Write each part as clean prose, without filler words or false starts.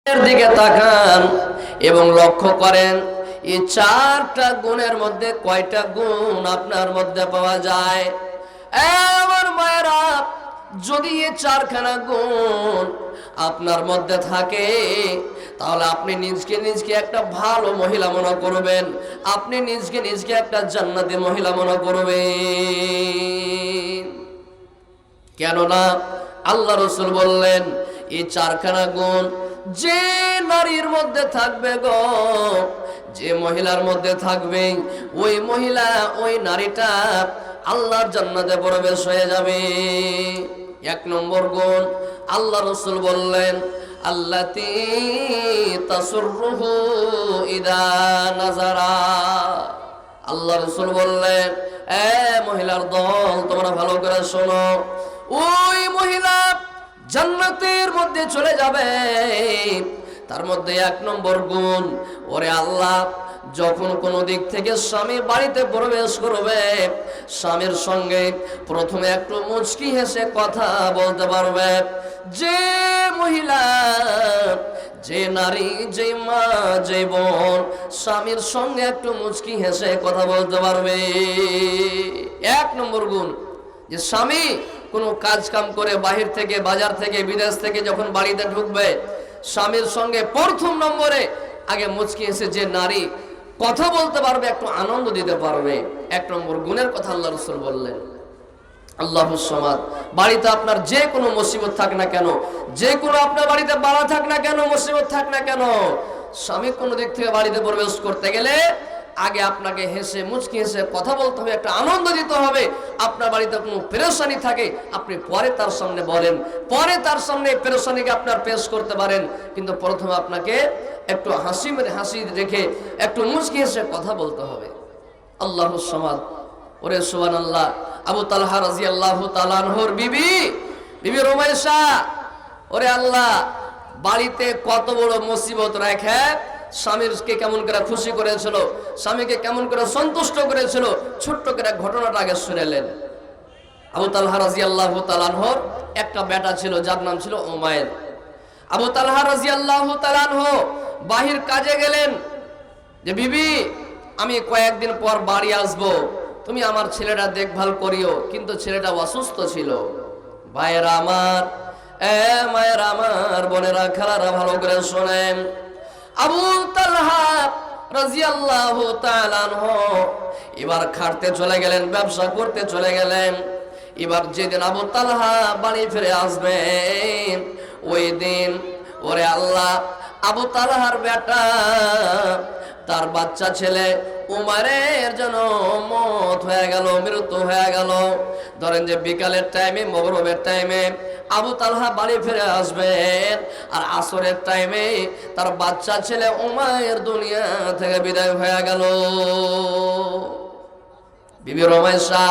এর দিকে তাকান এবং লক্ষ্য করেন এই চারটা গুণের মধ্যে কয়টা গুণ আপনার মধ্যে পাওয়া যায়। আমার মায়েরা, যদি এই চারখানা গুণ আপনার মধ্যে থাকে তাহলে আপনি নিজকে একটা ভালো মহিলা মনে করবেন, আপনি নিজকে একটা জান্নাতি মহিলা মনে করবেন। কেননা আল্লাহ রাসূল বললেন এই চারখানা গুণ যে নারীর মধ্যে থাকবে গো, যে মহিলার মধ্যে থাকবে, ওই মহিলা ওই নারীটা আল্লাহর জান্নাতে প্রবেশ হয়ে যাবে। এক নম্বর গুণ আল্লাহ রাসূল বললেন আল্লাতী তাসুররুহু ইদা নাজারা। আল্লাহ রাসূল বললেন, এ মহিলার দল, তোমরা ভালো করে শোনো, ওই মহিলা জান্নাতের মধ্যে চলে যাবে। তার মধ্যে এক নম্বর গুণ, ওরে আল্লাহ যখন কোনো দিক থেকে স্বামী বাড়িতে প্রবেশ করবে, স্বামীর সঙ্গে প্রথমে একটু মুচকি হেসে কথা বলতে পারবে। যে মহিলা, যে নারী, যে মা, যে বোন স্বামীর সঙ্গে একটু মুচকি হেসে কথা বলতে পারবে, এক নম্বর গুণ। যে স্বামী কোনো কাজ কাম করে বাহির থেকে, বাজার থেকে, বিদেশ থেকে যখন বাড়িতে ঢুকবে, স্বামীর সঙ্গে প্রথম নম্বরে আগে মুচকি হেসে যে নারী কথা বলতে পারবে, একটু আনন্দ দিতে পারবে, এক নম্বর গুণের কথা আল্লাহ রাসূল বললেন। আল্লাহুস সামাদ। বাড়িতে আপনার যে কোনো মুসিবত থাক না কেন, যে কোনো আপনার বাড়িতে বাধা থাক না কেন, মুসিবত থাক না কেন, স্বামী কোনো দিক থেকে বাড়িতে প্রবেশ করতে গেলে আগে আপনাকে হেসে মুচকি হেসে কথা বলতে হবে, একটা আনন্দ দিতে হবে। আপনার বাড়িতে কোনো পেরেশানি থাকে আপনি পরে তার সামনে বলেন, পরে তার সামনে পেরেশানিকে আপনার পেশ করতে পারেন, কিন্তু প্রথমে আপনাকে একটু হাসি রেখে একটু মুচকি হেসে কথা বলতে হবে। আল্লাহুস সামাদ। ওরে সুবহানাল্লাহ। আবু তালহা রাদিয়াল্লাহু তাআলা আনহুর বিবি রুমাইসা, ওরে আল্লাহ, বাড়িতে কত বড় মুসিবত রেখে স্বামীকে কেমন করে খুশি করেছিল, স্বামীকে কেমন করে সন্তুষ্ট করেছিল, ছোট্ট করে ঘটনাটা আগে শুনেলেন। আবু তালহা রাদিয়াল্লাহু তাআলা আনহুর একটা বেটা ছিল যার নাম ছিল উমাইর। আবু তালহা রাদিয়াল্লাহু তাআলা আনহু বাহির কাজে গেলেন, যে বিবি আমি কয়েকদিন পর বাড়ি আসবো, তুমি আমার ছেলেটা দেখভাল করিও। কিন্তু ছেলেটা অসুস্থ ছিল। ভাইয়েরা আমার, মায়েরা আমার, বোনেরা, খালারা, ভালো করে শোনেন। আবু তালহা রাদিয়াল্লাহু তাআলা আনহু এবার খাটতে চলে গেলেন, ব্যবসা করতে চলে গেলেন। এবার যেদিন আবু তালহা বাড়ি ফিরে আসবেন, ওই দিন ওরে আল্লাহ আবু তালহার বেটা, তার বাচ্চা ছেলে উমারের জন্য মত হয়ে গেল, মৃত্যু হয়ে গেল। ধরেন যে বিকালের টাইমে, মগরিবের টাইমে আবু তালহা বাড়ি ফিরে আসবেন, আর আসরের টাইমে তার বাচ্চা ছেলে উমায়ের দুনিয়া থেকে বিদায় হয়ে গেল। বিবি রুমাইসা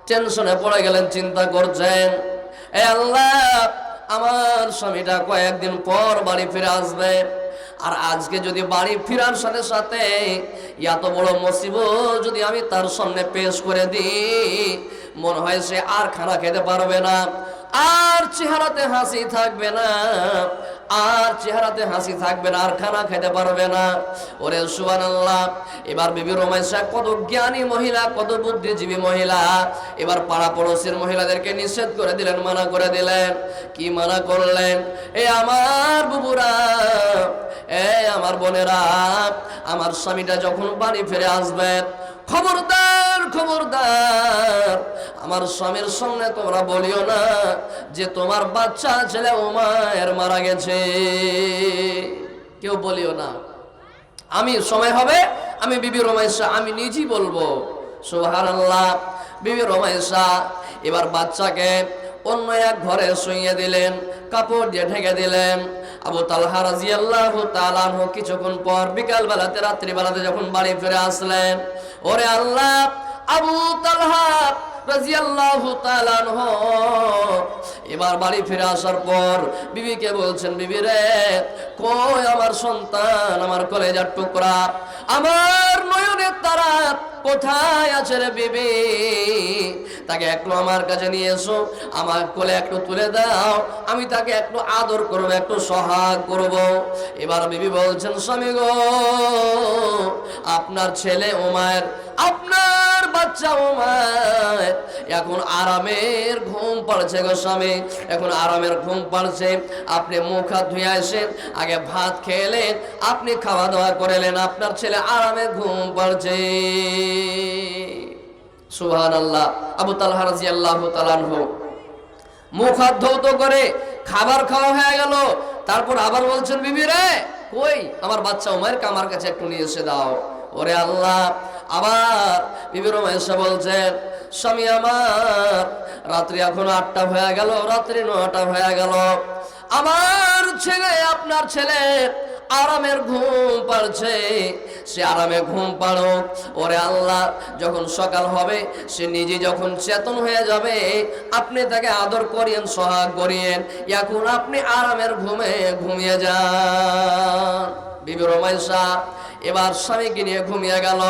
টেনশনে পড়ে গেলেন, চিন্তা করছেন, এ আল্লাহ, আমার স্বামীটা কয়েকদিন পর বাড়ি ফিরে আসবে, আর আজকে যদি বাড়ি ফেরার সাথে সাথে এত বড় মুসিবত যদি আমি তার সামনে পেশ করে দিই, মনে হয় সে আর খানা খেতে পারবে না, আর চেহারাতে হাসি থাকবে না, আর চেহারাতে হাসি থাকবে না, আর খানা খেতে পারবে না। ওরে সুবহানাল্লাহ। এবার বিবি রুমাইসা কত জ্ঞানী মহিলা, কত বুদ্ধিজীবী মহিলা, এবার পাড়া পড়োশির মহিলাদেরকে নিষেধ করে দিলেন, মানা করে দিলেন। কি মানা করলেন? এ আমার বুবুরা, এ আমার বোনেরা, আমার স্বামীটা যখন বাড়ি ফিরে আসবে, খবরদার খবরদার আমার স্বামীর সামনে তোমরা বলিও না যে তোমার বাচ্চা ছেলে উমায়ের মারা গেছে, কেউ বলিও না। আমি সময় হবে আমি বিবি রুমাইসা আমি নিজেই বলবো। সুবহানাল্লাহ। বিবি রুমাইসা এবার বাচ্চাকে অন্য এক ঘরে শুইয়ে দিলেন, কাপড় দিয়ে ঢেকে দিলেন। আবু তালহা রাদিয়াল্লাহু তাআলা আনহু কিছুক্ষণ পর বিকাল বেলাতে, রাত্রি বেলাতে যখন বাড়ি ফিরে আসলেন, ওরে আল্লাহ, আবু তালহা রাদিয়াল্লাহু তাআলা আনহু এবার বাড়ি ফিরে আসার পর বিবিকে বলছেন, বিবি রে, কই আমার সন্তান, আমার কলেজার টুকরা, আমার নয়নের তারা কোথায় আছে রে বিবি? তাকে একটু আমার কাছে নিয়ে এসো, আমার কোলে একটু তুলে দাও, আমি তাকে একটু আদর করবো, একটু সোহাগ করব। এবার বিবি বলছেন, স্বামী গো, আপনার ছেলে উমায়ের, আপনার বাচ্চা উমায়ের এখন আরামের ঘুম পড়ছে গো স্বামী, এখন আরামের ঘুম পড়ছে। আপনি মুখ হাত ধুয়ে আসেন, আগে ভাত খেলেন, আপনি খাওয়া দাওয়া করলেন, আপনার ছেলে আরামে ঘুম পড়ছে। সুবহানাল্লাহ। আবু তালহা রাদিয়াল্লাহু তাআলা আনহু মুখ হাত ধৌত করে খাবার খাওয়া হয়ে গেল, তারপর আবার বলছেন, বিবি রে, কই আমার বাচ্চা উমাইরকে আমার কাছে একটু নিয়ে এসে দাও। ওরে আল্লাহ, আবার বিবি রুমাইসা বলছেন, স্বামী আমার, রাত্রি এখন 8টা হয়ে গেল, রাত্রি 9টা হয়ে গেল, আমার ছেলে, আপনার ছেলে আরামের ঘুম পাড়ছে, সে আরামে ঘুম পাড়ুক। ওরে আল্লাহ, যখন সকাল হবে, সে নিজে যখন চেতন হয়ে যাবে, আপনি তাকে আদর করিয়েন, সোহাগ করিয়েন, এখন আপনি আরামের ঘুমে ঘুমিয়ে যান। বিবি রুমাইসা এবার স্বামীকে নিয়ে ঘুমিয়ে গেল।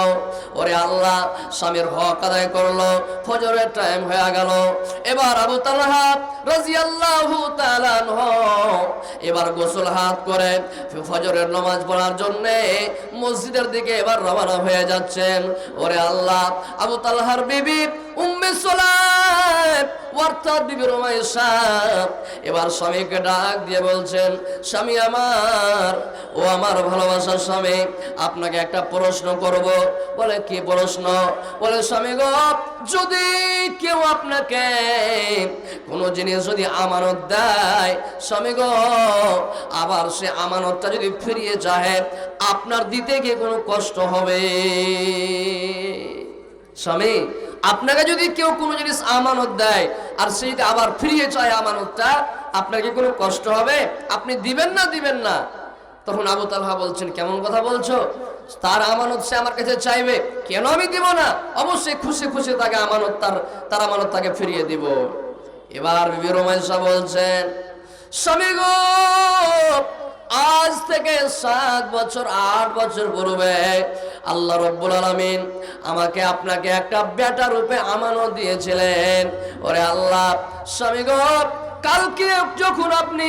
ওরে আল্লাহ, স্বামীর হক আদায় করলো, ফজরের টাইম হয়ে গেল। এবার আবু তালহা রাদিয়াল্লাহু তাআলা আনহু এবার গোসল হাত করে ফজরের নামাজ পড়ার জন্য মসজিদের দিকে এবার রওনা হয়ে যাচ্ছেন। ওরে আল্লাহ, আবু তালহার বিবি উম্মে সুলাইম অর্থাৎ বিবি রুমাইসা এবার স্বামীকে ডাক দিয়ে বলছেন, স্বামী আমার, ও আমার ভালোবাসার স্বামী, আপনাকে একটা প্রশ্ন করব। বলে, কি প্রশ্ন? বলে, স্বামী গো, যদি কেউ আপনাকে কোনো জিনিস যদি আমানত দেয়, স্বামী গো, আবার সে আমানতটা যদি ফিরিয়ে চায়, আপনার দিতে গিয়ে কোনো কষ্ট হবে? স্বামী, আপনাকে যদি কেউ কোনো জিনিস আমানত দেয় আর সেইটা আবার ফিরিয়ে চায় আমানতটা, আপনার কি কোনো কষ্ট হবে? আপনি দিবেন না দিবেন না? তখন আবু তালহা বলছেন, কেমন কথা বলছো? তার আমানত সে আমার কাছে চাইবে, কেন আমি দিব না? অবশ্যই খুশি খুশি তাকে আমানত, তার আমানত তাকে ফিরিয়ে দিব। এবার বিবি রুমাইসা বলছেন, স্বামী গো, আজ থেকে 7 বছর 8 বছর পূর্বে আল্লাহ রাব্বুল আলামিন আমাকে আপনাকে একটা বেটা রূপে আমানত দিয়েছিলেন। ওরে আল্লাহ, স্বামী গো, কালকে যখন আপনি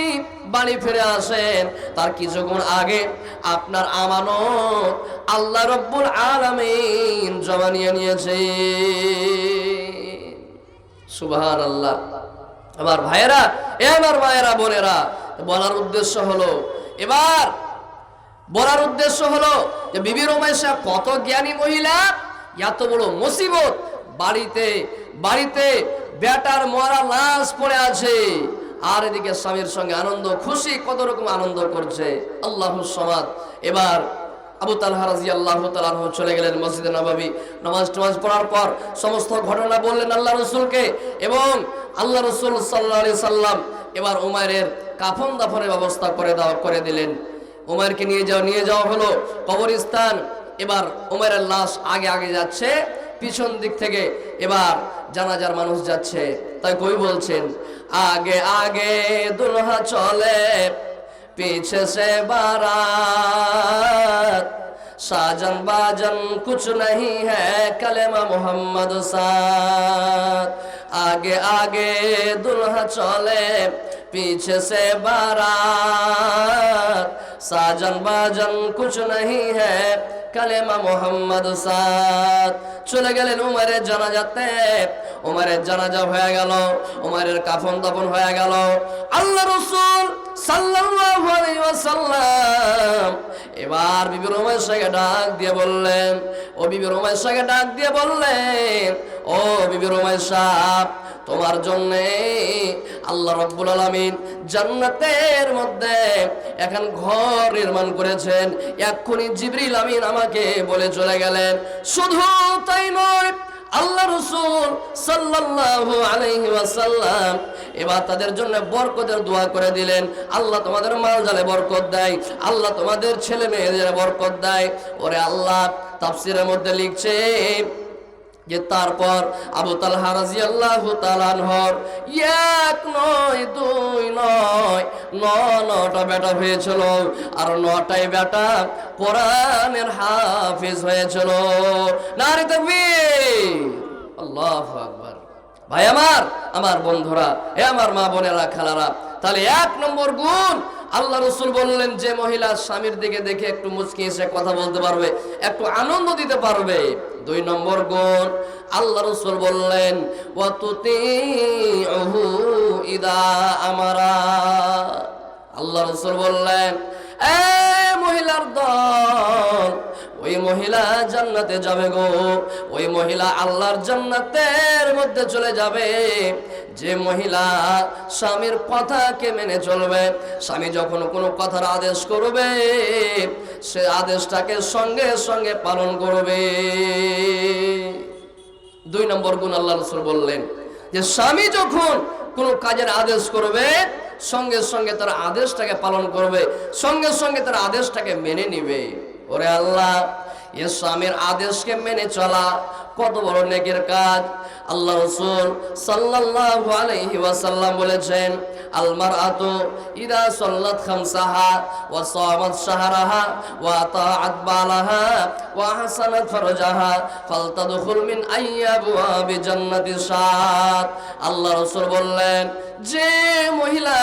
বাড়ি ফিরে আসেন, তার কিছুক্ষণ আগে আপনার আমানত আল্লাহ রাব্বুল আলামিন জমা নিয়ে নিয়েছে। সুবহানাল্লাহ। আমার ভাইয়েরা, আমার মায়েরা, বোনেরা, বলার উদ্দেশ্য হলো, এবার বলার উদ্দেশ্য হলো যে বিবি রুমাইসা কত জ্ঞানী মহিলা, এত বড় মুসিবত, বাড়িতে বাড়িতে বেটার মরা লাশ পড়ে আছে, আর এদিকে স্বামীর সঙ্গে আনন্দ খুশি, কত রকম আনন্দ করছে। আল্লাহুস সামাদ। এবার আবু তালহা রাদিয়াল্লাহু তাআলা আনহু চলে গেলেন মসজিদে নববী, নামাজ পড়ার পর সমস্ত ঘটনা বললেন আল্লাহ রাসূলকে, এবং আল্লাহ রাসূল সাল্লাল্লাহু আলাইহি সাল্লাম এবার উমাইরের কাফন দাফনের ব্যবস্থা করে দিলেন। উমাইরকে নিয়ে যাওয়া হলো কবরস্থান। এবার উমাইরের লাশ আগে আগে যাচ্ছে, পিছন দিক থেকে এবার জানাজার মানুষ যাচ্ছে। তাই কই বলছেন, আগে আগে দুলহা চলে, पीछे से बारात, साजन बाजन कुछ नहीं है, कलेमा मोहम्मद साथ। आगे आगे दुल्हा चले, पीछे से बारात, साजन बाजन कुछ नहीं है, कलेमा मोहम्मद साथ। চলে গেলেন উমারের জানাজাতে। উমারের জানাজা হয়ে গেল, উমারের কাফন দাফন হয়ে গেল। আল্লাহ রাসূল সাল্লাল্লাহু আলাইহি ওয়াসাল্লাম এবার বিবি রুমাইসাকে ডাক দিয়ে বললেন, ও বিবি রুমাইসাকে ডাক দিয়ে বললেন, ও বিবি রুমাইসা, তোমার জন্য আল্লাহ রাব্বুল আলামিন জান্নাতের মধ্যে এখন ঘর নির্মাণ করেছেন। এক্ষুনি জিবরিল আমিন আমাকে বলে চলে গেলেন। শুধু তাই নয়, আল্লাহ রাসূল সাল্লাল্লাহু আলাইহি ওয়াসাল্লাম এবার তাদের জন্য বরকতের দোয়া করে দিলেন। আল্লাহ তোমাদের মাল-জালে বরকত দেয়, আল্লাহ তোমাদের ছেলে মেয়েদের বরকত দেয়। ওরে আল্লাহ, তাফসীরের মধ্যে লিখছে, যে তারপর আবু তালহা রাদিয়াল্লাহু তাআলা আনহর এক নয় দুই নয় নটা বেটা হয়েছিল, আর নটাই বেটা কোরআনের হাফেজ হয়েছিল। নারে তাকবীর, আল্লাহু আকবার। ভাই আমার বন্ধুরা, এ আমার মা বোনেরা, খালারা, তাহলে এক নম্বর গুণ আল্লাহ রাসূল বললেন যে মহিলা স্বামীর দিকে দেখে একটু মুচকি হেসে কথা বলতে পারবে, একটু আনন্দ দিতে পারবে। দুই নম্বর গুণ আল্লাহ রাসূল বললেন ওয়া তুতিউহু ইদা আমারা। আল্লাহ রাসূল বললেন এ মহিলার দল, ওই মহিলা জান্নাতে যাবে গো, ওই মহিলা আল্লাহর জান্নাতের মধ্যে চলে যাবে যে মহিলা স্বামীর কথাকে মেনে চলবে। স্বামী যখন কোনো কথার আদেশ করবে সে আদেশটাকে সঙ্গে সঙ্গে পালন করবে। দুই নম্বর গুণ আল্লাহ রাসূল বললেন যে স্বামী যখন কোনো কাজের আদেশ করবে সঙ্গে সঙ্গে তার আদেশটাকে পালন করবে, সঙ্গে সঙ্গে তার আদেশটাকে মেনে নিবে। ওরে আল্লাহ, এ স্বামীর আদেশকে মেনে চলা কত বড় নেকের কাজ। আল্লাহ রাসূল সাল্লাল্লাহু আলাইহি ওয়াসাল্লাম বলেছেন আল মারআতু ইদা সাল্লাত খামসাহা ওয়া সামাত শাহরাহা ওয়া আতাআত বালাহা ওয়া হাসানাত ফারজাহা ফালতাদখুল মিন আইয়াবওয়াবি জান্নাতি শাত। আল্লাহ রাসূল বললেন যে মহিলা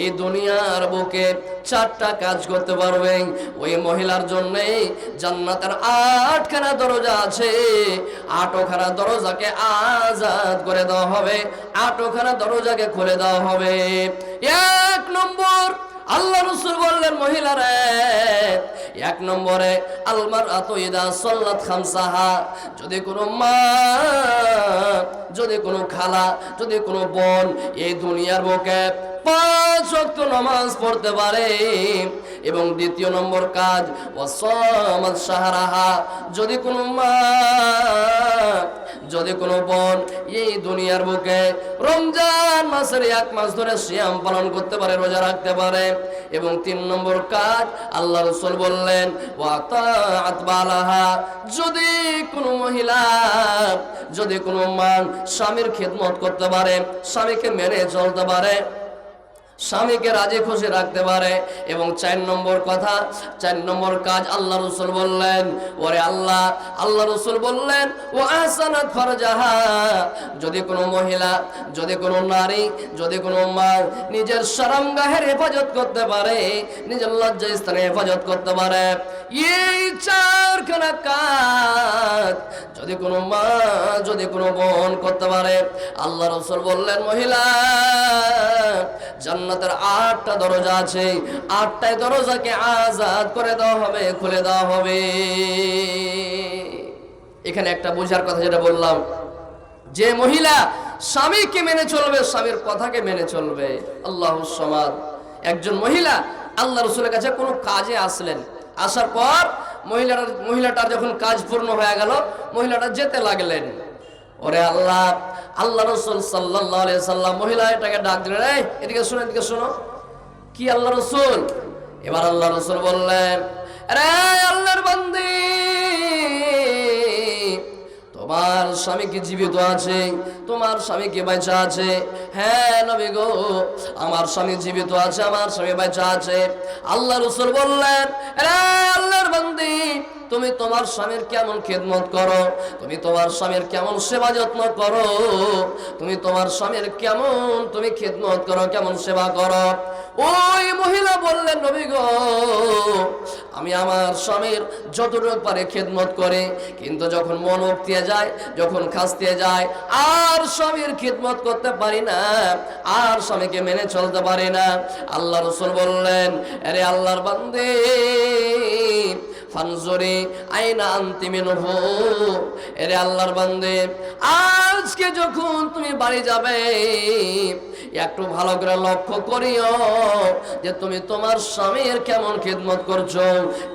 এই দুনিয়ার বুকে চারটা কাজ করতে পারবে ওই মহিলার জন্য জান্নাতের 8খানা দরজা আছে। 8খানা দরজাকে আজাদ করে দেওয়া হবে, 8খানা দরজাকে খুলে দেওয়া হবে। এক নম্বর আল্লাহ রাসূল বললেন মহিলারে, এক নম্বরে আল মারআতু ইদা সাল্লাত খামসাহা, যদি কোনো মা, যদি কোনো খালা, যদি কোনো বোন এই দুনিয়ার বুকে 5 ওয়াক্ত নামাজ পড়তে পারে, এবং দ্বিতীয় নম্বর কাজ ওয়া সামাত শাহরাহা, যদি কোনো মা, যদি কোনো বোন এই দুনিয়ার বুকে রমজান মাসের 1 মাস ধরে সিয়াম পালন করতে পারে, রোজা রাখতে পারে, এবং 3 নম্বর কাজ আল্লাহ রাসূল বললেন ওয়া তাআত বালাহা, যদি কোনো মহিলা, যদি কোনো মা স্বামীর খিদমত করতে পারে, স্বামীকে মেনে চলতে পারে, স্বামীকে রাজি খুশি রাখতে পারে, এবং 4 নম্বর কথা, 4 নম্বর কাজ আল্লাহ রাসূল বললেন ওরে আল্লাহ, আল্লাহ রাসূল বললেন ও আহসানাত ফারজাহা, যদি কোনো মহিলা, যদি কোনো নারী, যদি কোনো মা নিজের শরমগাহের হেফাজত করতে পারে, নিজের লজ্জা স্থানের হেফাজত করতে পারে, এই 4খানা কাজ যদি কোনো মা, যদি কোনো বোন করতে পারে, আল্লাহ রাসূল বললেন মহিলা জান্নাতের 8টা দরজা আছে, 8টাই দরজাকে আজাদ করে দেওয়া হবে, খুলে দেওয়া হবে। এখানে একটা বোঝার কথা যেটা বললাম, যে মহিলা স্বামীকে মেনে চলবে, স্বামীর কথাকে মেনে চলবে। আল্লাহুস সামাদ। একজন মহিলা আল্লাহ রাসূলের কাছে কোনো কাজে আসলেন, আসার পর মহিলাটার যখন কাজ পূর্ণ হয়ে গেল, মহিলাটা যেতে লাগলেন। ওরে আল্লাহ, আল্লাহ রাসূল সাল্লাল্লাহু আলাইহি সাল্লাম মহিলা এটাকে ডাক দিলেন, এই এদিকে শোনো, এদিকে শোনো। কি আল্লাহ রাসূল? এবার আল্লাহ রাসূল বললেন আরে আল্লাহর বান্দি, তোমার স্বামী কি জীবিত আছে? তোমার স্বামী কি বেঁচে আছে? হ্যাঁ নবী গো, আমার স্বামী জীবিত আছে, আমার স্বামী বেঁচে আছে। আল্লাহ রাসূল বললেন আরে আল্লাহর বান্দি, তুমি তোমার স্বামীর কেমন খিদমত করো, তুমি তোমার স্বামীর কেমন সেবা যত্ন করো, তুমি তোমার স্বামীর কেমন তুমি খিদমত করো, কেমন সেবা করো। ওই মহিলা বললেন নবী গো, আমি আমার স্বামীর যতটুকু পারে খিদমত করি, কিন্তু যখন মন উঠতে যায়, যখন খাসতে যায়, আর স্বামীর খিদমত করতে পারি না, আর স্বামীকে মেনে চলতে পারি না। আল্লাহ রাসূল বললেন আরে আল্লাহর বান্দে, ফানজুরি আইনা আনতি মিনহু, এরে আল্লাহর বান্দে, আজকে যখন তুমি বাড়ি যাবে একটু ভালো করে লক্ষ্য করিও যে তুমি তোমার স্বামীর কেমন খিদমত করছো।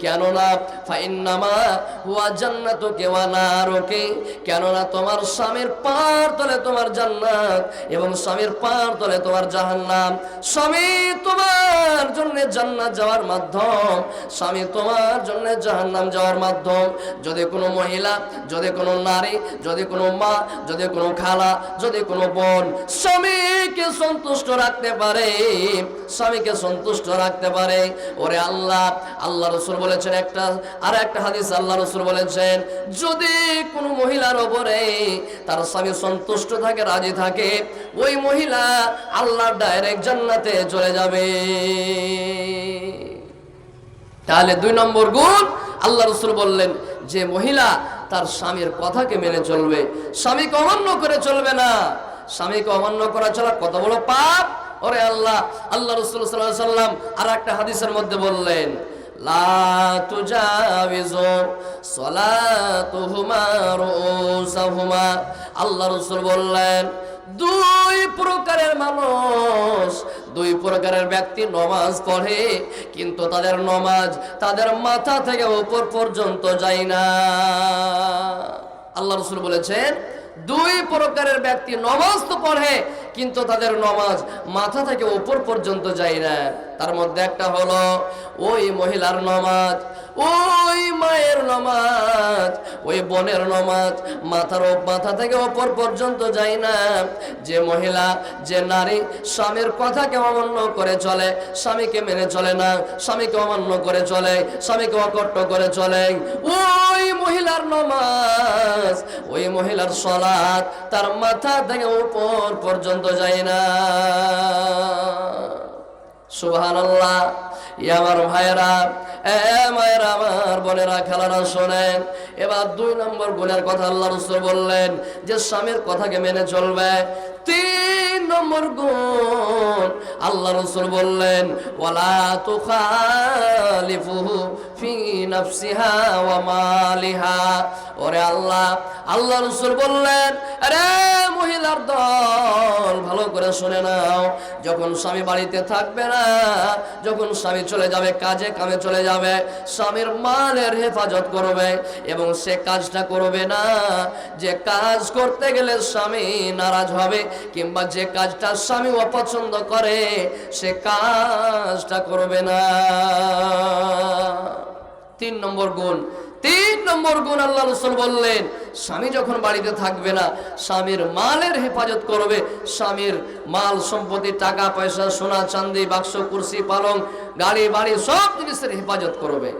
কেননা ফাইন্নামা হুয়া জান্নাতুকা ওয়া নারুকি, কেননা তোমার স্বামীর পার তলে তোমার জান্নাত এবং স্বামীর পার তলে তোমার জাহান্নাম। স্বামী তোমার জন্য জান্নাত যাওয়ার মাধ্যম, স্বামী তোমার জন্য জাহান্নাম যাওয়ার মাধ্যম। যদি কোনো মহিলা, যদি কোনো নারী, যদি কোনো মা, যদি কোনো খালা, যদি কোনো বোন স্বামীকে সন্তুষ্ট রাখতে পারে, স্বামীকে সন্তুষ্ট রাখতে পারে, ওরে আল্লাহ রাসূল বলেছেন আর একটা হাদিস আল্লাহ রাসূল বলেছেন, যদি কোনো মহিলার উপরে তার স্বামী সন্তুষ্ট থাকে, রাজি থাকে, ওই মহিলা আল্লাহর ডাইরেক্ট জান্নাতে চলে যাবে। তাহলে 2 নম্বর গুণ আল্লাহ রাসূল বললেন যে মহিলা তার স্বামীর কথাকে মেনে চলবে, স্বামীকে অমান্য করে চলবে না। স্বামীকে অমান্য করা চলা কত বড় পাপ! ওরে আল্লাহ রাসূল সাল্লাল্লাহু আলাইহি সাল্লাম আর একটা হাদিসের মধ্যে বললেন, লা তুজাবিজু সালাতুহুমা রুসাহুমা। আল্লাহ রাসূল বললেন, 2 প্রকারের মানুষ, 2 প্রকারের ব্যক্তি নামাজ পড়ে, কিন্তু তাদের নামাজ তাদের মাথা থেকে উপর পর্যন্ত যায় না। আল্লাহ রাসূল বলেছেন 2 প্রকারের ব্যক্তি নামাজ তো পড়ে, কিন্তু তাদের নামাজ মাথা থেকে উপর পর্যন্ত যায় না। তার মধ্যে একটা হলো ওই মহিলার নামাজ, ওই মায়ের নামাজ, ওই বোনের নামাজ মাথা থেকে উপর পর্যন্ত যায় না। যে মহিলা, যে নারী স্বামীর কথাকে অমান্য করে চলে, স্বামীকে মেনে চলে না, স্বামীকে অমান্য করে চলে, স্বামীকে অকট্য করে চলে, ওই মহিলার নামাজ, ওই মহিলার সালাত তার মাথা থেকে উপর পর্যন্ত যায় না। সুবহানাল্লাহ। আমার ভাইয়েরা, মায়েরা, আমার বোনেরা, খেলারা শোনেন। এবার 2 নম্বর গুণের কথা আল্লাহ রাসূল বললেন যে স্বামীর কথাকে মেনে চলবে। 3 নম্বর গুণ আল্লাহ রাসূল বললেন, ওয়ালা তুখালিফুহু ফি নাফসিহা ওয়া মালিহা। ওরে আল্লাহ রাসূল বললেন, আরে মহিলার দল, ভালো করে শুনে নাও, যখন স্বামী বাড়িতে থাকবে না, যখন স্বামী চলে যাবে, কাজে কামে চলে যাবে, স্বামীর মালের হেফাজত করবে এবং সে কাজটা করবে না যে কাজ করতে গেলে স্বামী নারাজ হবে, কিংবা যে কাজটা স্বামী অপছন্দ করে সে কাজটা করবে না। 3 নম্বর গুণ আল্লাহ রাসূল বললেন, স্বামী যখন বাড়িতে থাকবে না, স্বামীর মালের হেফাজত করবে, স্বামীর মাল সম্পত্তি, টাকা পয়সা, সোনা চাঁদি, বাক্স, কুরসি, পালং, গাড়ি বাড়ি সব জিনিসের হেফাজত করবে।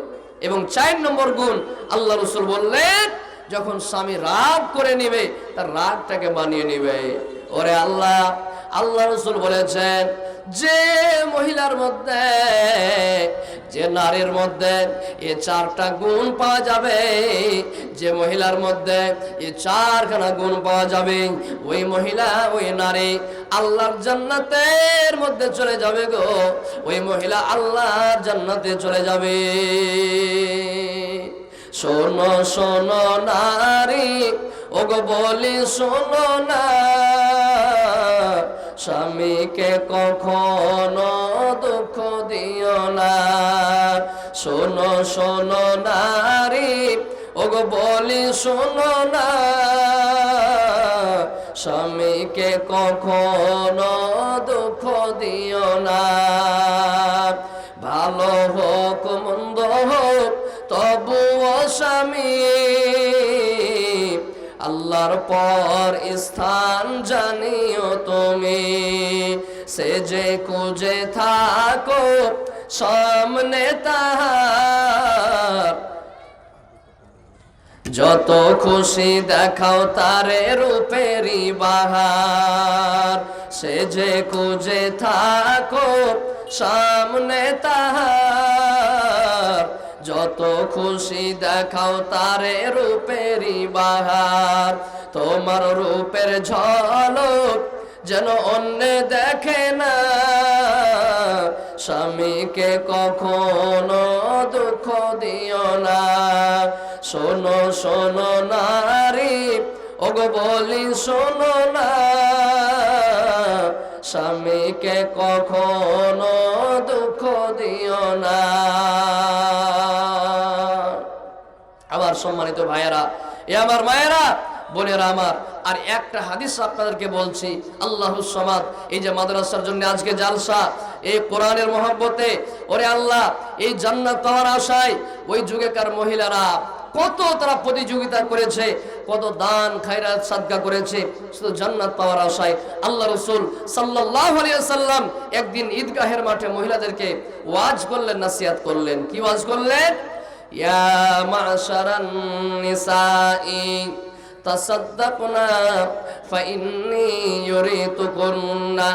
এবং 4 নম্বর গুণ আল্লাহ রাসূল বললেন, যখন স্বামী রাগ করে নিবে, তার রাগটাকে বানিয়ে নিবে। ওরে আল্লাহ রাসূল বলেছেন, যে মহিলার মধ্যে, যে নারীর মধ্যে এই 4টা গুণ পাওয়া যাবে, যে মহিলার মধ্যে এই 4খানা গুণ পাওয়া যাবে, ওই মহিলা, ওই নারী আল্লাহর জান্নাতের মধ্যে চলে যাবে গো। ওই মহিলা আল্লাহর জান্নাতে চলে যাবে। শোনো শোনো নারী, ওগো বলি শোনো না, স্বামীকে কখনো দুঃখ দিও না। শোনো শোনো নারী, ওগো বলি শোনো না, স্বামীকে কখনো দুঃখ দিও না। ভালো হোক মন্দ হোক তবুও স্বামী আল্লাহর পর স্থান জানিও তুমি। সে যে খুঁজে থাকো সামনে তাহার, যত খুশি দেখাও তারে রূপেরই বাহার। সে যে খুঁজে থাকো সামনে তাহার, যত খুশি দেখাও তারে রূপেরই বাহার। তোমার রূপের ঝলক যেন অন্য দেখে না, স্বামীকে কখনো দুঃখ দিও না। শোনো শোনো নারী, ওগো বলি শোনো না, স্বামীকে কখনো দুঃখ দিও না। আমার সম্মানিত ভাইয়েরা, এ আমার মায়েরা, বোনেরা আমার, আর একটা হাদিস আপনাদেরকে বলছি, আল্লাহুস সামাদ। এই যে মাদ্রাসার জন্য আজকে জালসা, এই কোরআনের মহব্বতে, ওরে আল্লাহ, এই জান্নাত পাওয়ার আশায় ওই যুগেকার মহিলারা কত তারা প্রতিযোগিতা করেছে, কত দান খায়রাত সাদকা করেছে শুধু জান্নাত পাওয়ার আশায়। আল্লাহ রাসূল সাল্লাল্লাহু আলাইহি ওয়াসাল্লাম একদিন ঈদগাহের মাঠে মহিলাদেরকে ওয়াজ করলেন, নসিহত করলেন। কি ওয়াজ করলেন? ইয়া মাশারান নিসাই তাসাদ্দাকনা ফাইন্নী ইউরিতুকুন্না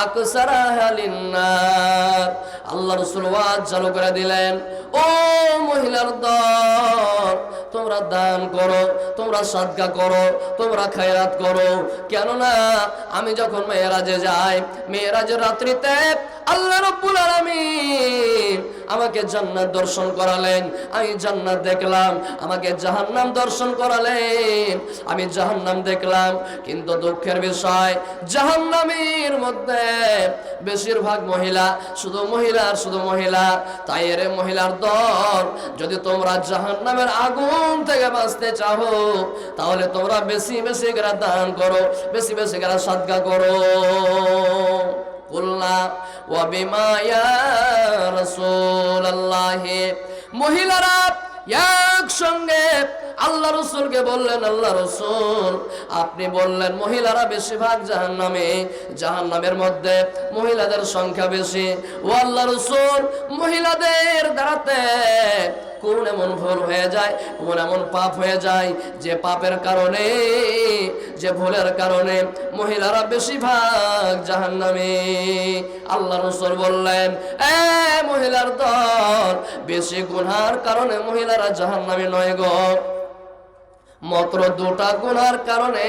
আকসারাহা লিন্নার। আল্লাহ রাসূল ওয়াজ চালু করে দিলেন, ও মহিলার দল, তোমরা দান করো, তোমরা সাদকা করো, তোমরা খায়রাত করো। কেননা আমি যখন মেরাজে যাই, মেরাজের রাত্রিতে আল্লাহ রাব্বুল আলামিন আমাকে জান্নাত দর্শন করালেন, আমি জান্নাত দেখলাম। আমাকে জাহান্নাম দর্শন করালেন, আমি জাহান্নাম দেখলাম। কিন্তু দুঃখের বিষয়, জাহান্নামের মধ্যে বেশিরভাগ মহিলা, শুধু মহিলা, শুধু মহিলা। তাই রে মহিলার দল, যদি তোমরা জাহান্নামের আগুন থেকে বাঁচতে চাও, তাহলে তোমরা বেশি বেশি করে দান করো, বেশি বেশি করে সাদকা করো। কুল্লা ওয়া বিমা ইয়া রাসূলুল্লাহ। মহিলারা একসঙ্গে আল্লাহ রাসূলকে বললেন, আল্লাহ রাসূল, আপনি বললেন মহিলারা বেশিরভাগ জাহান্নামে, জাহান্নামের মধ্যে মহিলাদের সংখ্যা বেশি। ও আল্লাহ রাসূল, মহিলাদের দ্বারাতে কোন এমন ভুল হয়ে যায়, কোন এমন পাপ হয়ে যায়, যে পাপের কারণে, যে ভুলের কারণে মহিলারা বেশিরভাগ জাহান্নামে। আল্লাহ রাসূল বললেন, এ মহিলার দল, বেশি গুনার কারণে মহিলারা জাহান্নামে নয় গো, মাত্র দুটা গুনার কারণে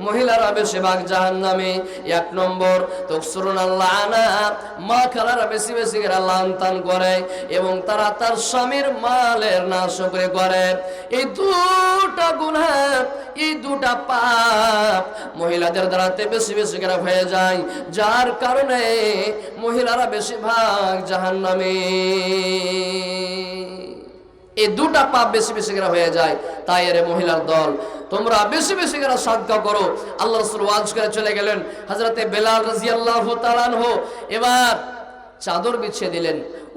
মহিলারা বেশিরভাগ জাহান্নামে। এক নম্বর, তকসুরুন আল্লাহনা, মা খালারা বেশি বেশি করে লানতান করে এবং তারা তার স্বামীর মালের নাশকরি করে। এই দুটা গুনাহ, এই দুটা পাপ মহিলাদের দ্বারাতে বেশি বেশি করে হয়ে যায়, যার কারণে মহিলারা বেশিরভাগ জাহান্নামে। এই দুটা পাপ বেশি বেশি করে হয়ে যায়। তাই রে মহিলার দল, তোমরা বেশি বেশি করে সাদকা করো। আল্লাহ রাসূল ওয়াজ করে চলে গেলেন। হযরতে বেলাল রাদিয়াল্লাহু তাআলা আনহু এবার চাদর বিছিয়ে দিলেন।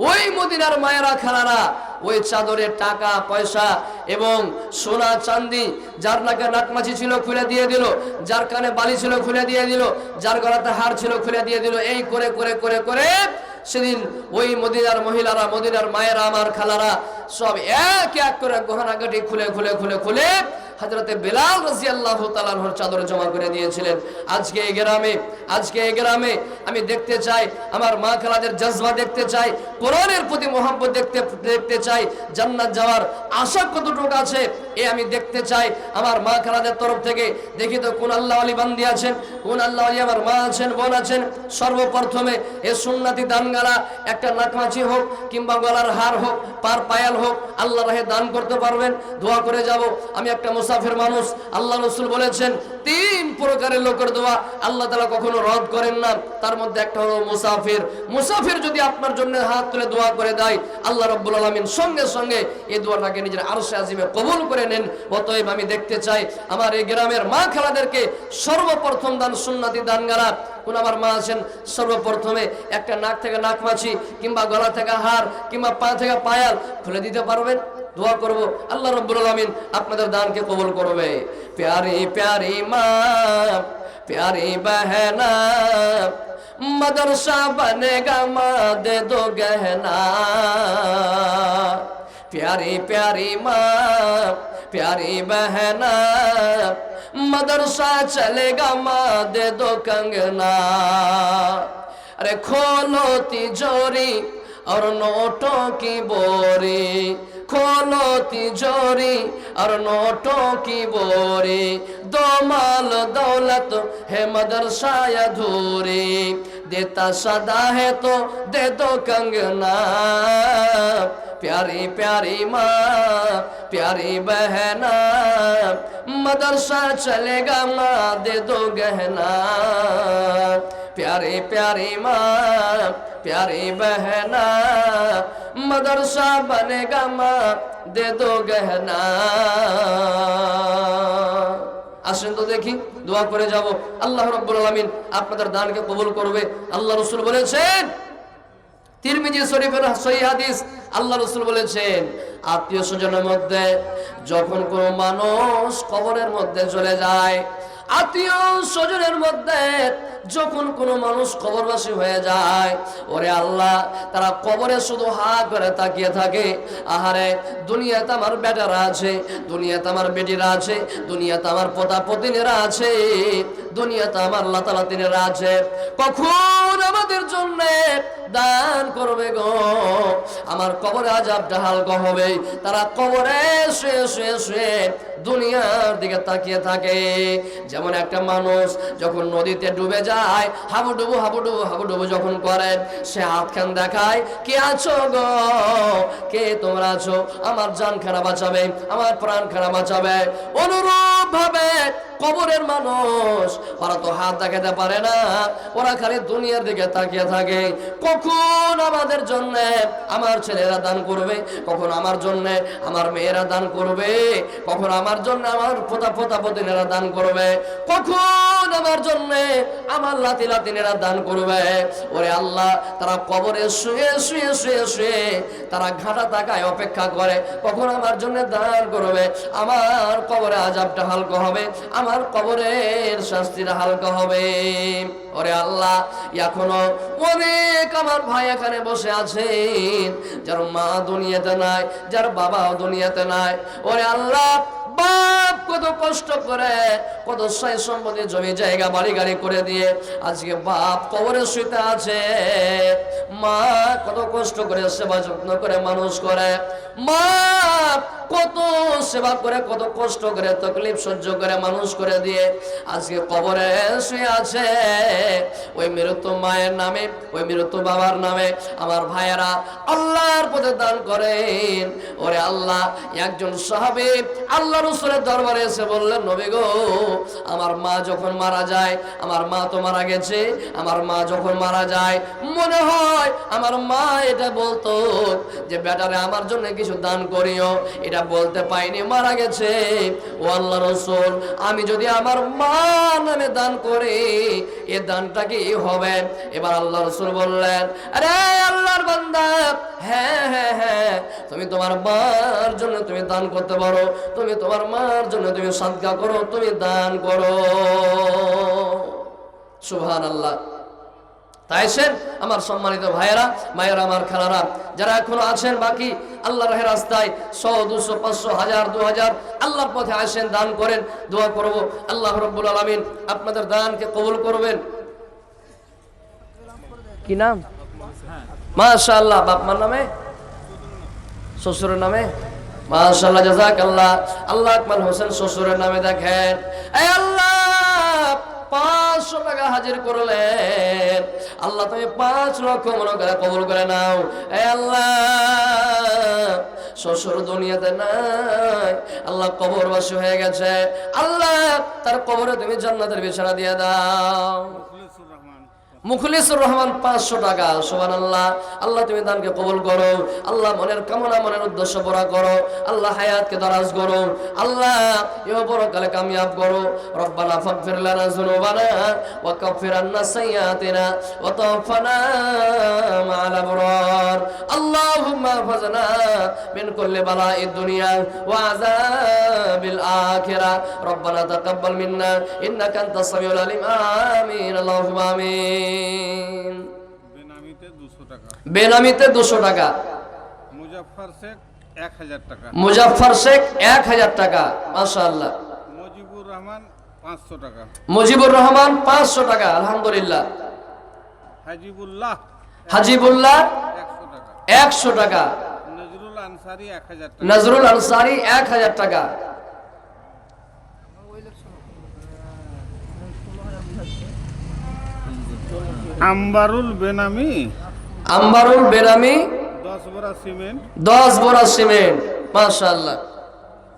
ওই মদিনার মায়েরা খালারা ওই চাদরে টাকা পয়সা এবং সোনা চাঁদি, যার নাকে নাকমাছি ছিল খুলে দিয়ে দিল, যার কানে বালি ছিল খুলে দিয়ে দিল, যার গলাতে হার ছিল খুলে দিয়ে দিল। এই করে করে করে করে সেদিন ওই মদিনার মহিলারা, মদিনার মায়েরা, আমার খালারা সব এক এক করে গহনাগাটি খুলে খুলে খুলে খুলে হযরতে বেলাল রাদিয়াল্লাহু তাআলা আনহুর চাদরে জমা করে দিয়েছিলেন। আজকে এই গ্রামে আমি দেখতে চাই, আমার মা খালাদের জজবা দেখতে চাই, কোরআনের প্রতি মহব্বত দেখতে চাই, জান্নাত যাওয়ার আশা কতটুকু আছে এ আমি দেখতে চাই। আমার মা খালাদের তরফ থেকে দেখি তো কোন আল্লাহ ওয়ালি বান্দি আছেন, কোন আল্লাহ ওয়ালি আমার মা আছেন, বোন আছেন। সর্বপ্রথমে এ সুন্নতি দানগালা, একটা নাকমাছি হোক কিংবা গলার হার হোক, পার পায়াল হোক, আল্লাহর রাহে দান করতে পারবেন, দোয়া করে যাব। আমি একটা মুসাফির মানুষ, আল্লাহ রাসূল বলেছেন 3 প্রকারের লোকের দোয়া আল্লাহ তাআলা কখনো রদ করেন না। তার মধ্যে একটা হলো মুসাফির। মুসাফির যদি আপনার জন্য হাত তুলে দোয়া করে দেয়, আল্লাহ রাব্বুল আলামিন সঙ্গে সঙ্গে এই দোয়াটাকে নিজের আরশে আজিমে কবুল করে নেন। অতএব আমি দেখতে চাই আমার এই গ্রামের মা খালাদেরকে সর্বপ্রথম দান সুন্নতি দানগালা। কোন আমার মা আছেন, সর্বপ্রথমে একটা নাক থেকে নাকমাছি কিংবা গলা থেকে হার কিংবা পা থেকে পায়াল খুলে দিতে পারবেন, দোয়া করব আল্লাহ রাব্বুল আলামিন আপনাদের দানকে কবুল করবে। প্যারি প্যারি মা, প্যারি বহনা, मदरसा बनेगा माँ दे दो गहना। प्यारी प्यारी माँ, प्यारी बहना, मदरसा चलेगा माँ दे दो कंगना। अरे खोलो तिजोरी और नोटों की बोरी, खोलो तिजोरी और नोटों की बोरी, दो माल दौलत है मदरसा अधूरी, देता सदा है तो दे दो कंगना। प्यारी प्यारी माँ, प्यारी बहना, मदरसा चलेगा माँ दे दो गहना। प्यारी प्यारी माँ, प्यारी बहना, मदरसा बनेगा माँ दे दो गहना। আসেন তো দেখি, দোয়া করে যাব, আল্লাহ রাব্বুল আলামিন আপনাদের দানকে কবুল করবে। আল্লাহ রাসূল বলেছেন, তিরমিজি শরীফের সহিহ হাদিস, আল্লাহ রাসূল বলেছেন, আত্মীয় স্বজনের মধ্যে যখন কোনো মানুষ কবরের মধ্যে চলে যায়, আত্মীয় স্বজনের মধ্যে যখন কোনো মানুষ কবরবাসী হয়ে যায়, ওরে আল্লাহ তারা কবরে শুধু হা করে তাকিয়ে থাকে, আহারে দুনিয়াতে আমার বেটারা আছে, দুনিয়াতে আমার বেটিরা আছে, দুনিয়াতে আমার পোতা পতিনেরা আছে, দুনিয়াতে আমার লাতালাতিনেরা আছে, কখন আমাদের জন্য দান করবে গো, আমার কবরে আযাবটা হালকা হবে। তারা কবরে শুয়ে শুয়ে শুয়ে দুনিয়ার দিকে তাকিয়ে থাকে। যেমন একটা মানুষ যখন নদীতে ডুবে যায়, হাবুডুবু হাবুডুবু হাবুডুবু যখন করে, সে হাতখান দেখায়, কে আছো গো, কে তোমরা আছো, আমার জান খানা বাঁচাবে, আমার প্রাণ খানা বাঁচাবে। অনুরূপ ভাবে কবরের মানুষ, ওরা তো হাত দেখাতে পারে না, ওরা খালি দুনিয়ার দিকে তাকিয়ে থাকে, কখন আমাদের জন্য আমার ছেলেরা দান করবে, কখন আমার জন্য আমার মেয়েরা দান করবে, কখন আমার জন্য আমার পোতা পোতা পতিনেরা দান করবে, কখন আমার জন্য আমার লাতি লাতিনেরা দান করবে। ওরে আল্লাহ, তারা কবরে শুয়ে শুয়ে শুয়ে শুয়ে তারা ঘাটা তাকায় অপেক্ষা করে, কখন আমার জন্য দান করবে, আমার কবরে আযাবটা হালকা হবে, আমার কবরের শাস্তিটা হালকা হবে। ওরে আল্লাহ, এখনো অনেক আমার ভাই এখানে বসে আছেন, যার মা দুনিয়াতে নাই, যার বাবাও দুনিয়াতে নাই। ওরে আল্লাহ, বাপ কত কষ্ট করে, কত সয় সম্পত্তি জমি জায়গা বাড়ি গাড়ি করে দিয়ে আজকে বাপ কবরে শুইতে আছে, মা কত কষ্ট করে সেবা যত্ন করে মানুষ করে, মা কত সেবা করে, কত কষ্ট করে, তকলিফ সহ্য করে মানুষ করে দিয়ে আজকে কবরে শুয়ে আছে। ওই মৃত্যু মায়ের নামে, ওই মৃত্যু বাবার নামে আমার ভাইয়েরা আল্লাহর পথে দান করেন। ওরে আল্লাহ, একজন সাহাবী আল্লাহ রাসূলের দরবারে এসে বললেন, নবী গো, আমার মা যখন মারা যায়, আমার মা তো মারা গেছে, আমার মা যখন মারা যায় মনে হয় আমার মা এটা বলতো যে বেটারে আমার জন্য কিছু দান করিও, এটা বলতে পাইনি, মারা গেছে। ও আল্লাহ রাসূল, আমি যদি আমার মা নামে দান করি, এ দানটা কি হবে? এবার আল্লাহ রাসূল বললেন, আরে আল্লাহর বান্দা, হ্যাঁ হ্যাঁ হ্যাঁ, তুমি তোমার মার জন্য তুমি দান করতে পারো, তুমি তোমার মার জন্য তুমি সাদকা করো, তুমি দান করো। সুবহানাল্লাহ। তাই সেন আমার সম্মানিত ভাইয়েরা, মায়েরা, আমার খালারা, যারা এখনো আছেন বাকি আল্লাহর রাস্তায় 100, 200, 500, 1000, 2000 আল্লাহর পথে আসেন, দান করেন, দোয়া করব আল্লাহ রাব্বুল আলামিন আপনাদের দানকে কবুল করবেন। কি নাম? মাশাআল্লাহ। বাপ মার নামে, শ্বশুরের নামে? মাশাআল্লাহ, জাযাকাল্লাহ। আল্লাহ আকমাল হোসেন শ্বশুরের নামে দেখেন, এই আল্লাহ 500 টাকা হাজির করলেন, আল্লাহ তুমি 5 লক্ষ মনে করে কবুল করে নাও। এই আল্লাহ, শ্বশুর দুনিয়াতে নাই, আল্লাহ কবরবাসী হয়ে গেছে, আল্লাহ তার কবরে তুমি জান্নাতের বিছানা দিয়ে দাও। মুখলিসুর রহমান 500 টাকা। সুবহানাল্লাহ। আল্লাহ তুমি দানকে কবুল করো, আল্লাহ মনের কামনা মনের উদ্দেশ্য পুরা করো, আল্লাহ হায়াতকে দারাজ করো, আল্লাহ ইহ পরকালে কামিয়াব করো। রব্বানা ফাগফির লানা যুনুবানা ওয়া কাফির আন্না সাইয়্যাতিনা ওয়া তাওফানা মা'আল আবরার। আল্লাহুম্মা ফাজনা মিন কুল্লি বালাইদ দুনিয়া ওয়া আযাবিল আখিরাহ। রব্বানা তাকাব্বাল মিন্না ইন্নাকা আনতাস সামিউল আলিম। আমিন। আল্লাহুম্মা আমিন। বেনামিতে 200 টাকা। মুজাফফর শেখ 1000 টাকা। মুজাফফর শেখ 1000 টাকা। মাশাআল্লাহ। মুজিবুর রহমান 500 টাকা। মুজিবুর রহমান 500 টাকা। আলহামদুলিল্লাহ। হাজিবুল্লাহ 100 টাকা। 100 টাকা। নজরুল আনসারী 1000 টাকা। নজরুল আনসারী 1000 টাকা। আম্বারুল বেনামি 10 বোরা সিমেন্ট। 10 বোরা সিমেন্ট। মাশাআল্লাহ।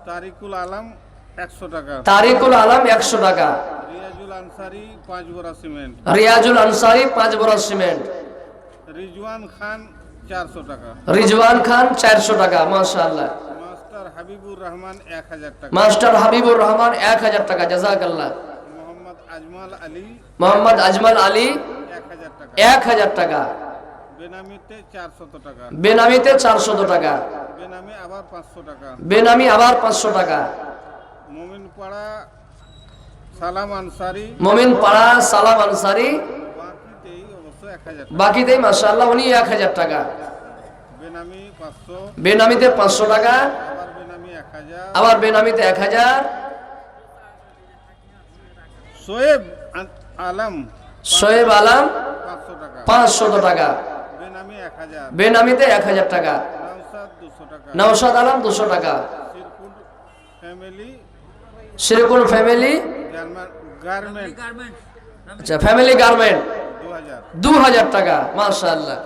তারিকুল আলম 100 টাকা। তারিকুল আলম 100 টাকা। রিয়াজুল আনসারী 5 বোরা সিমেন্ট। রিয়াজুল আনসারী 5 বোরা সিমেন্ট। রিজওয়ান খান 400 টাকা। রিজওয়ান খান 400 টাকা। মাশাআল্লাহ। মাস্টার হাবিবুর রহমান 1000 টাকা। মাস্টার হাবিবুর রহমান 1000 টাকা। জাযাকাল্লাহ। মোহাম্মদ আজমাল আলী মোহাম্মদ আজমাল আলী 1000 টাকা। 1000 টাকা। বেনামিতে 400 টাকা। বেনামিতে 400 টাকা। বেনামি আবার 500 টাকা। বেনামি আবার 500 টাকা। মোমিনপাড়া সালাম আনসারি মোমিন পাড়া সালাম আনসারি বাকিতেই অবশ্য 1000 টাকা। বাকিতেই মাশাআল্লাহ উনি 1000 টাকা। বেনামি 500, বেনামিতে 500 টাকা। আবার বেনামি 1000। আবার বেনামিতে 1000। শোয়েব আলম শোয়েব আলম 500 টাকা। 500 টাকা। বেনামি 1000। বেনামিতে 1000 টাকা। নওশাদ 200 টাকা। নওশাদ আলম 200 টাকা। শিরকুট ফ্যামিলি শিরকুল ফ্যামিলি গার্মেন্ট আচ্ছা ফ্যামিলি গার্মেন্ট 2000। 2000 টাকা। মাশাআল্লাহ।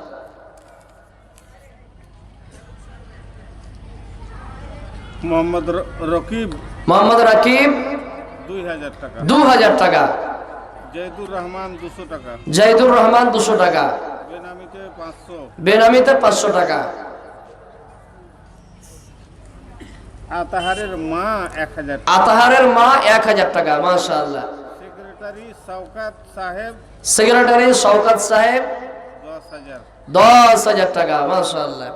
মোহাম্মদ রকিব মোহাম্মদ রাকিব 2000 টাকা। 2000 টাকা। জয়দুর রহমান 200 টাকা। জাইদুর রহমান 200 টাকা। বেনামিতে 500। বেনামিতে 500 টাকা। আতাহারের মা 1000 টাকা। আতাহারের মা 1000 টাকা। মাশাআল্লাহ। সেক্রেটারি শওকাত সাহেব সেক্রেটারি শওকত সাহেব 10,000। 10,000 টাকা। মাশাআল্লাহ।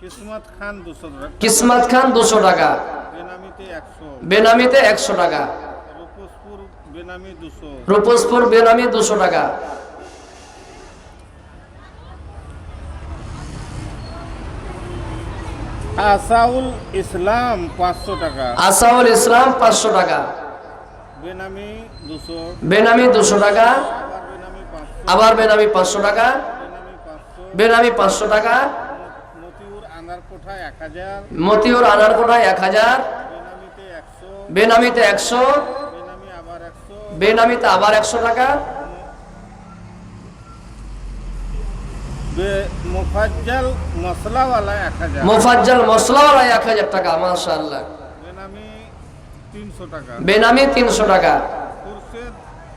কিসমত খান 200 টাকা। কিসমত খান 200 টাকা। বেনামিতে 100। বেনামিতে 100 টাকা। রূপসপুর বেনামি 200। রূপসপুর বেনামি 200 টাকা। আসাউল ইসলাম 500 টাকা। আসাউল ইসলাম 500 টাকা। বেনামি 200। বেনামি 200 টাকা। আবার বেনামি 500। আবার বেনামি 500 টাকা। বেনামি 500। বেনামি 500 টাকা। মতিউর আনারকোঠা 1000। মতিউর আনারকোটায় 1000। বেনামিতে 100। বেনামিতে 100। বেনামি আবার 100। বেনামিতে আবার 100 টাকা। মুফাজ্জল মশলাওয়ালা 1000। মুফাজ্জল মশলাওয়ালা 1000 টাকা। মাশাআল্লাহ। বেনামি 300 টাকা। বেনামি 300 টাকা। খুরশেদ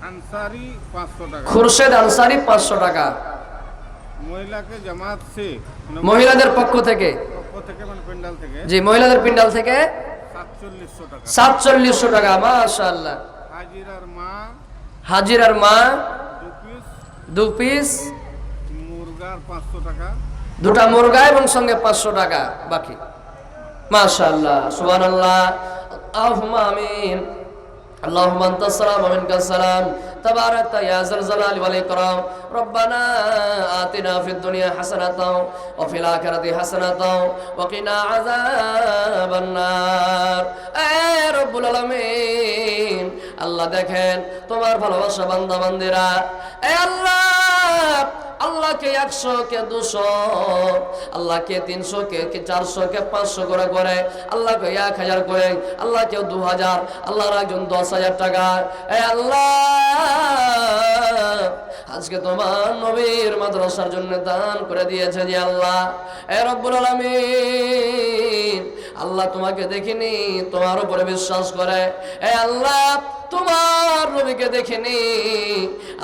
আনসারি 500 টাকা। খুরশেদ আনসারি 500 টাকা। মহিলাকে জামাত সে মহিলাদের পক্ষ থেকে মানে পেন্ডাল থেকে জি মহিলাদের পিন্ডাল থেকে 4700 টাকা। 4700 টাকা। মাশাআল্লাহ। হাজিরার মা হাজিরার মা 2 পিস। 2 পিস। মুরগার 500 টাকা। দুটা মুরগা এবং সঙ্গে 500 টাকা বাকি। মাশাআল্লাহ। সুবহানাল্লাহ। আল্লাহুম্মা আমিন। اللهم انت السلام ومنك السلام تبارك يا ذا الجلال والاكرام ربنا آتنا في الدنيا حسنة وفي الآخرة حسنة وقنا عذاب النار اے رب العالمين আল্লাহ দেখেন তোমার ভালোবাসা বান্দা বান্দিরা এ আল্লাহ আল্লাহ কে 100 কে 200 আল্লাহ কে 300 কে 400 কে 500 করে করে আল্লাহ কে 1000 করে আল্লাহ কে 2000 আল্লাহর একজন 10,000 টাকা এ আল্লাহ আজকে তোমার নবীর মাদ্রাসার জন্য দান করে দিয়েছে যে আল্লাহ এ রব্বুল আলামিন আল্লাহ তোমাকে দেখিনি তোমার উপরে বিশ্বাস করে এ আল্লাহ তোমার নবীকে দেখিনি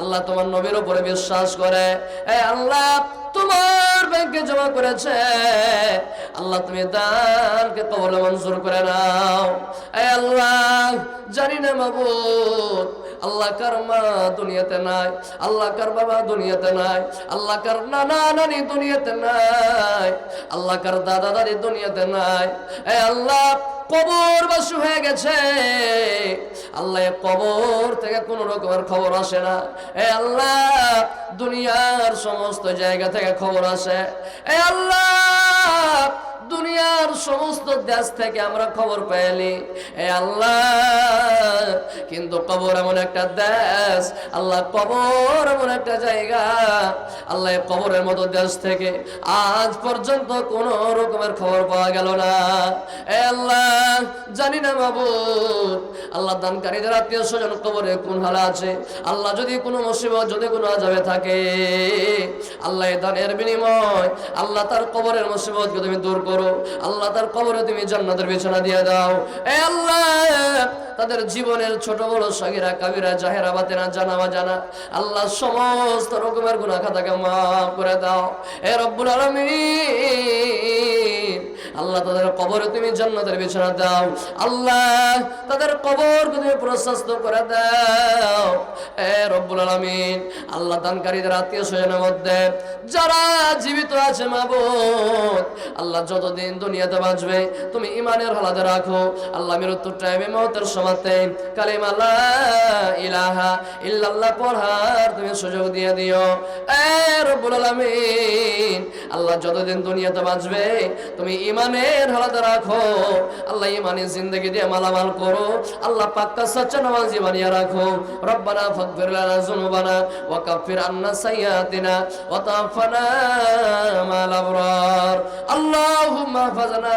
আল্লাহ তোমার নবীর উপরে বিশ্বাস করে এ আল্লাহ তোমার ব্যাংকে জমা করেছে আল্লাহ তুমি দানকে কবুল মঞ্জুর করে নাও এ আল্লাহ জানি না মাবুদ আল্লাহ কার মা দুনিয়াতে নাই আল্লাহ কার বাবা দুনিয়াতে নাই আল্লাহ কার নানা নানি দুনিয়াতে নাই আল্লাহ কার দাদা দাদি দুনিয়াতে নাই এ আল্লাহ কবরবাসী হয়ে গেছে আল্লাহ কবর থেকে কোন রকমের খবর আসে না এ আল্লাহ দুনিয়ার সমস্ত জায়গা থেকে খবর আসে এ আল্লাহ দুনিয়ার সমস্ত দেশ থেকে আমরা খবর পেলি এ আল্লাহ কিন্তু কবর এমন একটা দেশ আল্লাহ কবর এমন একটা জায়গা আল্লাহ কবরের মতো দেশ থেকে আজ পর্যন্ত কোনো রকমের খবর পাওয়া গেল না এ আল্লাহ জানি না মাবুদ আল্লাহ দানকারীদের আত্মীয় স্বজন কবরে কোন হালে আছে আল্লাহ যদি কোনো মুসিবত যদি কোনো আযাবে থাকে আল্লাহ দানের বিনিময় আল্লাহ তার কবরের মুসিবতকে তুমি দূর করো আল্লাহ তার কবরে তুমি জান্নাতের বিছানা দিয়ে দাও এ আল্লাহ তাদের জীবনের ছোট বড় সাগীরা কাবীরা জাহেরা বাতেনা জানা অজানা আল্লাহ সমস্ত রকমের গুনাহ খাতাকে মাফ করে দাও এ রব্বুল আলামিন আল্লাহ তাদের কবরে তুমি জান্নাতের বিছানা দাও আল্লাহ তাদের কবরকে তুমি প্রশস্ত করে দাও এ রব্বুল আলামিন আল্লাহ দানকারীদের আত্মীয় স্বজনের মধ্যে যারা জীবিত আছে মাবুদ আল্লাহ যতদিন দুনিয়াতে বাঁচবে তুমি ইমানের হালাতে রাখো আল্লাহ মৃত্যুর টাইমে মওতের সময়তে কালিমা লা ইলাহা ইল্লাল্লাহ পড়ার তুমি সুযোগ দিয়ে দিও এ রব্বুল আলামিন আল্লাহ যতদিন দুনিয়াতে বাঁচবে তুমি ইমানের হালাতে রাখো আল্লাহ ইমানের জিন্দেগি দিয়ে মালামাল করো আল্লাহ পাক্কা সচ্চা নামাজি বানিয়ে রাখো রব্বানা ফাগফির লানা যুনুবানা ওয়া কাফির আন্না সাইয়্যাতিনা ওয়া তাওফানা মাল আবরার আল্লাহুম্মা ফাজনা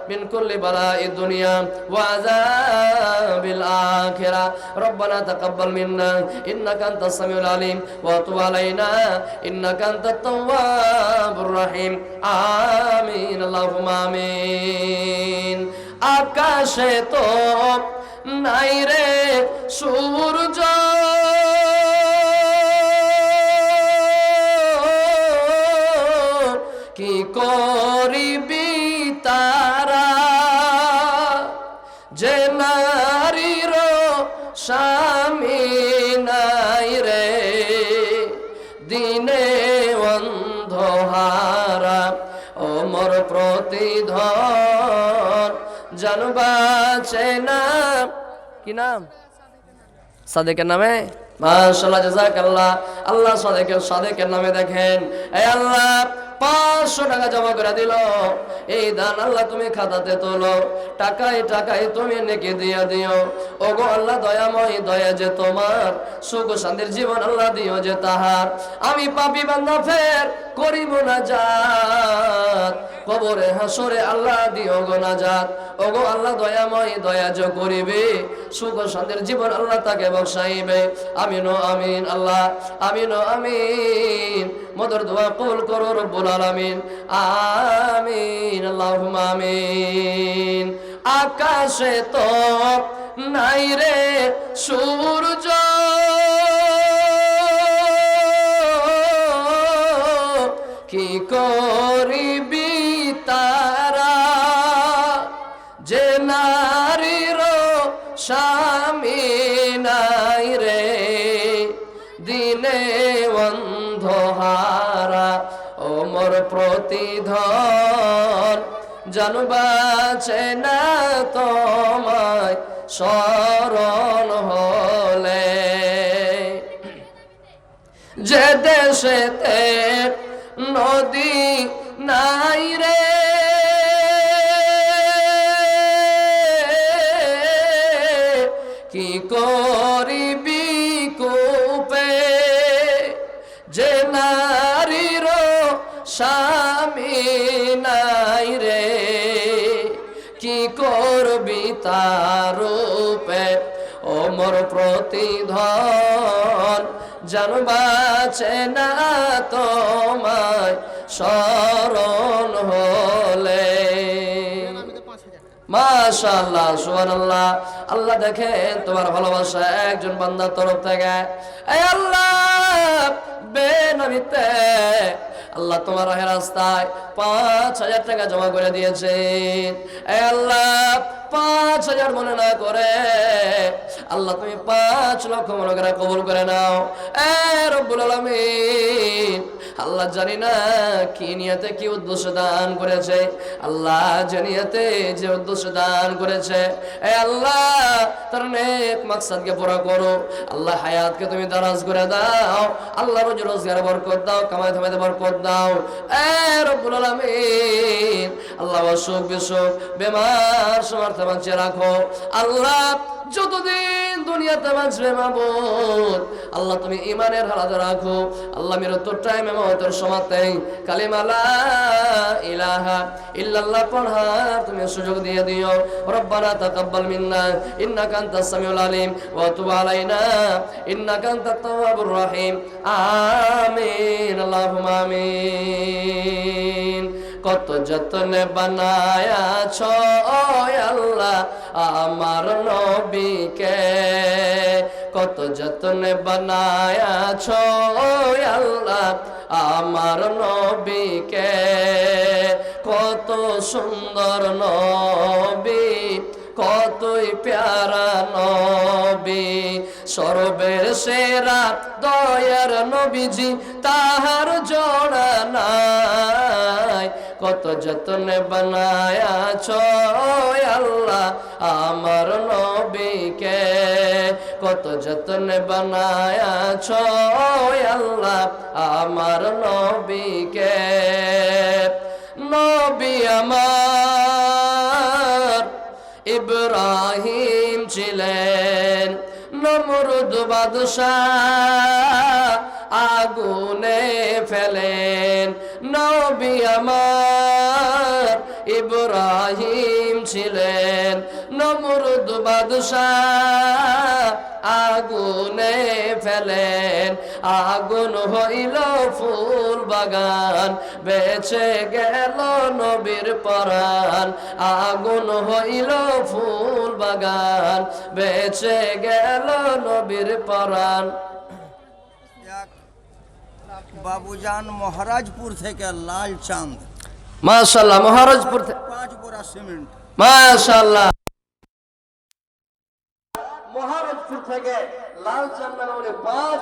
মিন কুল্লি বালাইদ দুনিয়া ওয়া আযাবিল আখিরা রব্বানা তাকাব্বাল মিন্না ইন্নাকা আনতাস সামিউল আলিম ওয়া তুব আলাইনা ইন্নাকা আনতাত তাওয়াবুর রহিম আমিন আল্লাহুম্মা আমিন আকাশে তো নাই রে সূর্য কি করিবি তারা যে নারীর স্বামী নাই রে দিনে অন্ধহারা ওমর প্রতিধর জানবাছে না কি নাম সাদেকের নামে মাশাআল্লাহ জাযাকাল্লাহ আল্লাহ সাদেকের নামে দেখেন এই আল্লাহ 500 টাকা জমা করে দিল এই দান আল্লাহ তুমি খাতাতে তোলো টাকায় টাকায় তুমি নেকি দিয়ে দিও ওগো আল্লাহ দয়াময় দয়া যে তোমার সুখ শান্তির জীবন আল্লাহ দিও যে তাহার আমি পাপী বান্দা ফের করিব না জাত কবরে হাসরে আল্লাহ দিও গো নাজাত ওগো আল্লাহ দয়াময় দয়া যে করিবে সুখ শান্তির জীবন আল্লাহ তাকে বসাইবে আমিন ও আমিন আল্লাহ আমিন ও আমিন মদর দোয়া কবুল করো রব্বুল আলামিন আমিন আল্লাহুম্মা আমিন আকাশে তো নাই রে সূর্য কি করিবি তারা যে নারীর স্বামী নাই রে দিনে অন্ধহারা ওমর প্রতিধর জানবাছে না তোমায় শরণ হলে যে দেশেতে নদী নাই রে কি করিবি কূপে যে নারীর স্বামী নাই রে কি করবি তার রূপে ওমর প্রতিধর জানবাছে না তোমায় শরণ হলে মাশাআল্লাহ সুবহানাল্লাহ আল্লাহ দেখেন তোমার ভালোবাসা একজন বান্দার তরফ থেকে এই আল্লাহ বেনামিতে আল্লাহ তোমার রাস্তায় 5000 টাকা জমা করে দিয়েছেন এই আল্লাহ 5000 মনে না করে আল্লাহ তুমি 5 লক্ষ মনে করে কবুল করে নাও এ রব্বুল আলামিন আল্লাহ জানি না কি নিয়তে কি উদ্দেশ্য দান করেছে আল্লাহ জানিয়াতে যে উদ্দেশ্য দান করেছে এ আল্লাহ তার নেক মাকসাদকে পুরা করো আল্লাহ হায়াতকে তুমি দারাজ করে দাও আল্লাহ রোজি রোজগার বরকত দাও কামাই ধামাইতে বরকত দাও এ রব্বুল আলামিন আল্লাহ অসুখ বিসুখ বেমার সমর্থ বাঁচিয়ে রাখো আল্লাহ যতদিন দুনিয়াতে বাঁচবে মাবুদ আল্লাহ তুমি ইমানের হালাতে রাখো আল্লাহ মৃত্যুর টাইমে মওতের সময়তে কালিমা লা ইলাহা ইল্লাল্লাহ পড়ার তুমি সুযোগ দিয়ে দিও রব্বানা তাকাব্বাল মিন্না ইন্নাকা আনতাস সামিউল আলিম ওয়া তুব আলাইনা ইন্নাকা আনতাত তাওয়াবুর রহিম আমিন আল্লাহুম্মা আমিন কত যতনে বানায়াছ আল্লাহ আমার নবীকে কত যতনে বানায়াছ আল্লাহ আমার নবীকে কত কত সুন্দর নবী, কতই প্যারা নবী, সর্বের সেরা দয়ার নবীজি, তাহার জোড়া নাই। কত যতনে বানায়াছ আল্লাহ আমার নবীকে, কত যতনে বানায়াছ আল্লাহ আমার নবীকে। নবী আমার ইব্রাহিম ছিলেন, নমরুদ বাদশাহ আগুনে ফেলেন। নবী আমার ইব্রাহিম ছিলেন, নমরুদ বাদশাহ আগুনে ফেলেন। আগুন হইল ফুল বাগান, বেঁচে গেল নবীর পরাণ। আগুন হইল ফুল বাগান, বেঁচে গেল নবীর পরাণ। বাবুজান মহারাজপুর থেকে লাল চাঁদ, মাশাআল্লাহ, মহারাজপুর থেকে 5 বোরা সিমেন্ট। মাশাআল্লাহ, মহারাজপুর থেকে লাল চাঁদ নামে 5